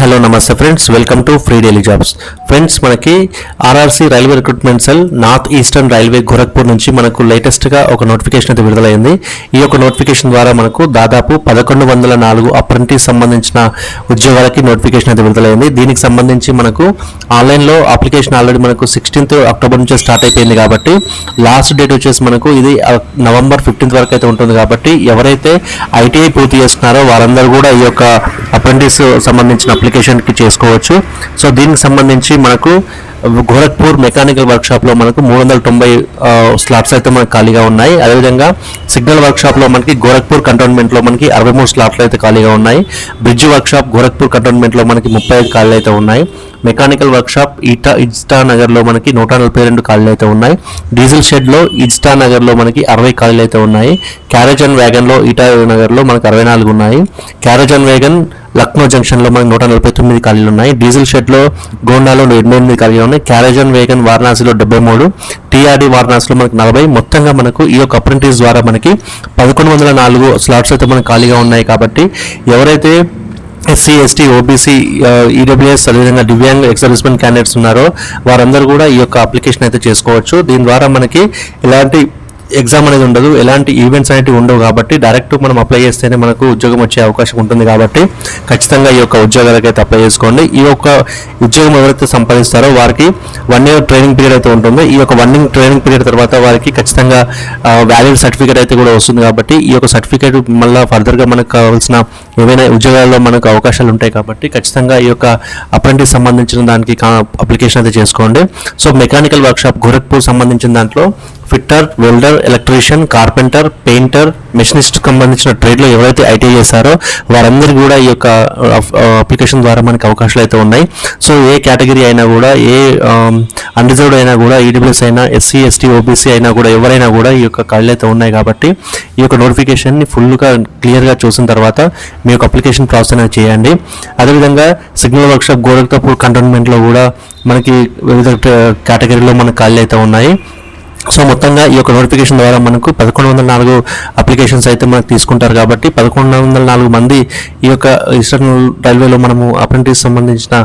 Hello నమస్తే friends, welcome to free daily jobs. Friends, మనకి RRC railway recruitment cell north eastern railway Gorakhpur నుంచి మనకు లేటెస్ట్గా ఒక నోటిఫికేషన్ అయితే విడుదలైంది. ఈ యొక్క నోటిఫికేషన్ ద్వారా మనకు దాదాపు 1104 అప్రెంటిస్ సంబంధించిన ఉద్యోగాలకి నోటిఫికేషన్ అయితే విడుదలైంది. దీనికి సంబంధించి మనకు ఆన్లైన్లో అప్లికేషన్ ఆల్రెడీ మనకు 16th అక్టోబర్ నుంచి స్టార్ట్ అయిపోయింది కాబట్టి లాస్ట్ డేట్ వచ్చేసి మనకు ఇది నవంబర్ 15th వరకు అయితే ఉంటుంది. కాబట్టి ఎవరైతే ఐటీఐ పూర్తి చేస్తున్నారో వారందరూ కూడా ఈ యొక్క అప్రెంటిస్ సంబంధించిన అప్లికేషన్కి చేసుకోవచ్చు. సో దీనికి సంబంధించి మనకు గోరఖ్పూర్ మెకానికల్ వర్క్షాప్లో మనకు 390 స్లాట్స్ అయితే మనకు ఖాళీగా ఉన్నాయి. అదేవిధంగా సిగ్నల్ వర్క్షాప్లో మనకి గోరఖ్పూర్ కంటోన్మెంట్లో మనకి 63 స్లాట్లు అయితే ఖాళీగా ఉన్నాయి. బ్రిడ్జ్ వర్క్షాప్ గోరఖ్పూర్ కంటోన్మెంట్లో మనకి 35 ఖాళీలు అయితే ఉన్నాయి. మెకానికల్ వర్క్షాప్ ఇజ్టా నగర్లో మనకి 142 ఖాళీలు అయితే ఉన్నాయి. డీజిల్ షెడ్లో ఇజ్టా నగర్లో మనకి 60 ఖాళీలు అయితే ఉన్నాయి. క్యారేజ్ అండ్ వ్యాగన్లో ఇటా నగర్లో మనకి 64 ఉన్నాయి. క్యారేజ్ అండ్ వ్యాగన్ లక్నో జంక్షన్లో మనకి 149 ఖాళీలు ఉన్నాయి. డీజిల్ షెడ్లో గోండాలో 88 ఖాళీలు ఉన్నాయి. క్యారేజ్ అండ్ వ్యాగన్ వారణాసిలో 73, టీఆర్డీ వారణాసిలో మనకి 40. మొత్తంగా మనకు ఈ యొక్క అప్రెంటిస్ ద్వారా మనకి 1104 స్లాట్స్ అయితే మనకు ఖాళీగా ఉన్నాయి. కాబట్టి ఎవరైతే ఎస్సీ, ఎస్టీ, ఓబీసీ, ఈడబ్ల్యూఎస్ అదేవిధంగా దివ్యాంగ్ ఎక్స్ సర్వీస్మెన్ క్యాండిడేట్స్ ఉన్నారో వారందరూ కూడా ఈ యొక్క అప్లికేషన్ అయితే చేసుకోవచ్చు. దీని ద్వారా మనకి ఎలాంటి ఎగ్జామ్ అనేది ఉండదు, ఎలాంటి ఈవెంట్స్ అనేవి ఉండవు. కాబట్టి డైరెక్ట్ మనం అప్లై చేస్తేనే మనకు ఉద్యోగం వచ్చే అవకాశం ఉంటుంది. కాబట్టి ఖచ్చితంగా ఈ యొక్క ఉద్యోగాలకు అయితే అప్లై చేసుకోండి. ఈ యొక్క ఉద్యోగం ఎవరైతే సంపాదిస్తారో వారికి 1 year ట్రైనింగ్ పీరియడ్ అయితే ఉంటుంది. ఈ యొక్క 1 year ట్రైనింగ్ పీరియడ్ తర్వాత వారికి ఖచ్చితంగా వ్యాలిడ్ సర్టిఫికేట్ అయితే కూడా వస్తుంది. కాబట్టి ఈ యొక్క సర్టిఫికేట్ మళ్ళీ ఫర్దర్గా మనకు కావాల్సిన ఏవైనా ఉద్యోగాల్లో మనకు అవకాశాలు ఉంటాయి. కాబట్టి ఖచ్చితంగా ఈ యొక్క అప్రెంటిస్ సంబంధించిన దానికి అప్లికేషన్ అయితే చేసుకోండి. సో మెకానికల్ వర్క్షాప్ గోరఖ్పూర్ సంబంధించిన దాంట్లో fitter, welder, electrician, carpenter, painter, machinist సంబంధించిన ట్రేడ్లో ఎవరైతే ఐటీఐ చేస్తారో వారందరికీ కూడా ఈ యొక్క అప్లికేషన్ ద్వారా మనకి అవకాశాలు అయితే ఉన్నాయి. సో ఏ కేటగిరీ అయినా కూడా, ఏ అన్రిజర్వ్డ్ అయినా కూడా, ఈడబ్ల్యూఎస్ అయినా, ఎస్సీ, ఎస్టీ, ఓబీసీ అయినా కూడా ఎవరైనా కూడా ఈ యొక్క ఖాళీలు అయితే ఉన్నాయి. కాబట్టి ఈ యొక్క నోటిఫికేషన్ని ఫుల్గా క్లియర్గా చూసిన తర్వాత మీ యొక్క అప్లికేషన్ ప్రాసెస్ అనేది చేయండి. అదేవిధంగా సిగ్నల్ వర్క్షాప్ గోరఖ్పూర్ కంటోన్మెంట్లో కూడా మనకి వివిధ కేటగిరీలో మనకు ఖాళీలు అయితే ఉన్నాయి. సో మొత్తంగా ఈ యొక్క నోటిఫికేషన్ ద్వారా మనకు 1104 అప్లికేషన్స్ అయితే మనకు తీసుకుంటారు. కాబట్టి 1104 మంది ఈ యొక్క ఈస్టర్న్ రైల్వేలో మనము అప్రెంటిస్ సంబంధించిన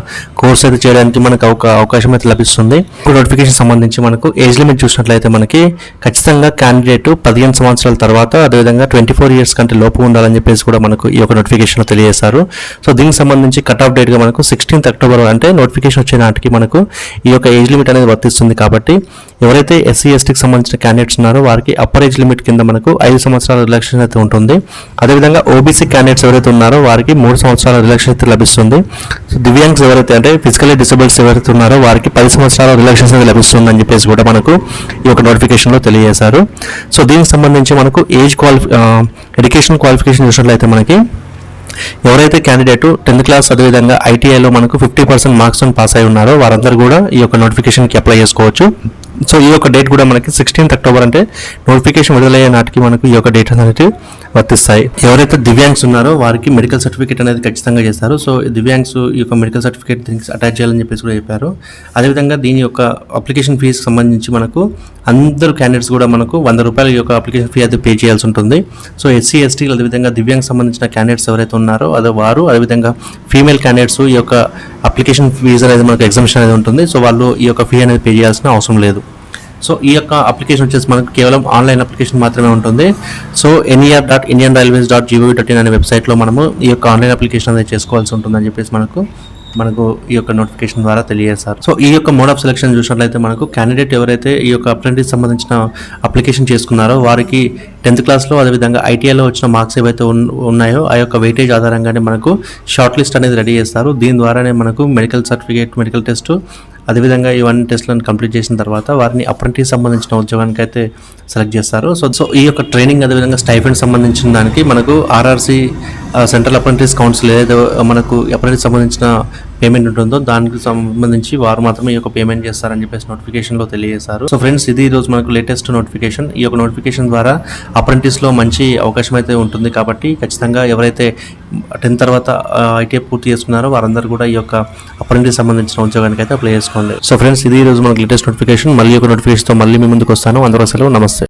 కోర్స్ అయితే చేయడానికి మనకు అవకాశం అయితే లభిస్తుంది. నోటిఫికేషన్ సంబంధించి మనకు ఏజ్ లిమిట్ చూసినట్లయితే మనకి ఖచ్చితంగా క్యాండిడేట్ 15 సంవత్సరాల తర్వాత అదేవిధంగా 24 years కంటే లోపు ఉండాలని చెప్పేసి కూడా మనకు ఈ యొక్క నోటిఫికేషన్లో తెలియజేశారు. సో దీనికి సంబంధించి కట్ ఆఫ్ డేట్గా మనకు 16th అక్టోబర్ అంటే నోటిఫికేషన్ వచ్చే నాటికి మనకు ఈ యొక్క ఏజ్ లిమిట్ అనేది వర్తిస్తుంది. కాబట్టి ఎవరైతే ఎస్సీ, ఎస్టీకి సంబంధించిన క్యాండిడేట్స్ ఉన్నారో వారికి అప్పర్ ఏజ్ లిమిట్ కింద మనకు 5 సంవత్సరాల రిలాక్సేషన్ అయితే ఉంటుంది. అదేవిధంగా ఓబీసీ క్యాండిడేట్స్ ఎవరైతే ఉన్నారో వారికి 3 సంవత్సరాల రిలాక్సేషన్ అయితే లభిస్తుంది. సో దివ్యాంగ్స్ ఎవరైతే అంటే ఫిజికల్లీ డిసేబుల్స్ ఎవరైతే ఉన్నారో వారికి 10 సంవత్సరాల రిలాక్సేషన్ అయితే లభిస్తుంది అని చెప్పేసి కూడా మనకు ఈ యొక్క నోటిఫికేషన్లో తెలియజేశారు. సో దీనికి సంబంధించి మనకు ఎడ్యుకేషన్ క్వాలిఫికేషన్ చూసినట్లయితే మనకి ఎవరైతే క్యాండిడేట్ 10th క్లాస్ అదేవిధంగా ఐటీఐలో మనకు 50% మార్క్స్ పాస్ అయి ఉన్నారో వారందరూ కూడా ఈ యొక్క నోటిఫికేషన్కి అప్లై చేసుకోవచ్చు. సో ఈ యొక్క డేట్ కూడా మనకి 16th అక్టోబర్ అంటే నోటిఫికేషన్ విడుదలయ్యే నాటికి మనకు ఈ యొక్క డేట్ అనేది వర్తిస్తాయి. ఎవరైతే దివ్యాంగ్స్ ఉన్నారో వారికి మెడికల్ సర్టిఫికేట్ అనేది ఖచ్చితంగా చేస్తారు. సో దివ్యాంగ్స్ ఈ యొక్క మెడికల్ సర్టిఫికేట్ దీనికి అటాచ్ చేయాలని చెప్పేసి కూడా చెప్పారు. అదేవిధంగా దీని యొక్క అప్లికేషన్ ఫీజుకి సంబంధించి మనకు అందరూ క్యాండిడేట్స్ కూడా మనకు 100 రూపాయల యొక్క అప్లికేషన్ ఫీ అయితే పే చేయాల్సి ఉంటుంది. సో ఎస్సీ, ఎస్టీ అదేవిధంగా దివ్యాంగ్ సంబంధించిన క్యాండిడేట్స్ ఎవరైతే ఉన్నారో వారు అదేవిధంగా ఫీమేల్ క్యాండిడేట్స్ ఈ యొక్క అప్లికేషన్ ఫీజు అనేది మనకు ఎగ్జామిషన్ అనేది ఉంటుంది. సో వాళ్ళు ఈ యొక్క ఫీ అనేది పే చేయాల్సిన అవసరం లేదు. సో ఈ యొక్క అప్లికేషన్ వచ్చేసి మనకు కేవలం ఆన్లైన్ అప్లికేషన్ మాత్రమే ఉంటుంది. సో NER.indianrailways.gov.in అనే వెబ్సైట్లో మనము ఈ యొక్క ఆన్లైన్ అప్లికేషన్ అనేది చేసుకోవాల్సి ఉంటుందని చెప్పేసి మనకు ఈ యొక్క నోటిఫికేషన్ ద్వారా తెలియజేస్తారు. సో ఈ యొక్క మోడ్ ఆఫ్ సెలక్షన్ చూసినట్లయితే మనకు క్యాండిడేట్ ఎవరైతే ఈ యొక్క అప్రెంటిస్ సంబంధించిన అప్లికేషన్ చేసుకున్నారో వారికి 10th క్లాస్లో అదేవిధంగా ఐటీఐలో వచ్చిన మార్క్స్ ఏవైతే ఉన్నాయో ఆ యొక్క వెయిటేజ్ ఆధారంగానే మనకు షార్ట్ లిస్ట్ అనేది రెడీ చేస్తారు. దీని ద్వారానే మనకు మెడికల్ సర్టిఫికేట్, మెడికల్ టెస్ట్ అదేవిధంగా ఇవన్నీ టెస్ట్లను కంప్లీట్ చేసిన తర్వాత వారిని అప్రెంటిస్ సంబంధించిన ఉద్యోగానికి అయితే సెలెక్ట్ చేస్తారు. సో ఈ యొక్క ట్రైనింగ్ అదేవిధంగా స్టైఫండ్ సంబంధించిన దానికి మనకు ఆర్ఆర్సీ సెంట్రల్ అప్రెంటిస్ కౌన్సిల్ ఏదో మనకు అప్రెంటిస్ సంబంధించిన పేమెంట్ ఉంటుందో దానికి సంబంధించి వారు మాత్రమే ఈ యొక్క పేమెంట్ చేస్తారని చెప్పేసి నోటిఫికేషన్లో తెలియజేశారు. సో ఫ్రెండ్స్, ఇది ఈరోజు మనకు లేటెస్ట్ నోటిఫికేషన్. ఈ యొక్క నోటిఫికేషన్ ద్వారా అప్రెంటిస్లో మంచి అవకాశం అయితే ఉంటుంది. కాబట్టి ఖచ్చితంగా ఎవరైతే 10th తర్వాత ఐటీఐ పూర్తి చేసుకున్నారో వారందరూ కూడా ఈ యొక్క అప్రెంటిస్ సంబంధించిన ఉద్యోగానికి అయితే అప్లై చేసుకోండి. సో ఫ్రెండ్స్, ఇది ఈరోజు మనకు లేటెస్ట్ నోటిఫికేషన్. మళ్ళీ ఒక నోటిఫికేషన్తో మళ్ళీ మీ ముందుకు వస్తాను. అందరూ అసలు నమస్తే.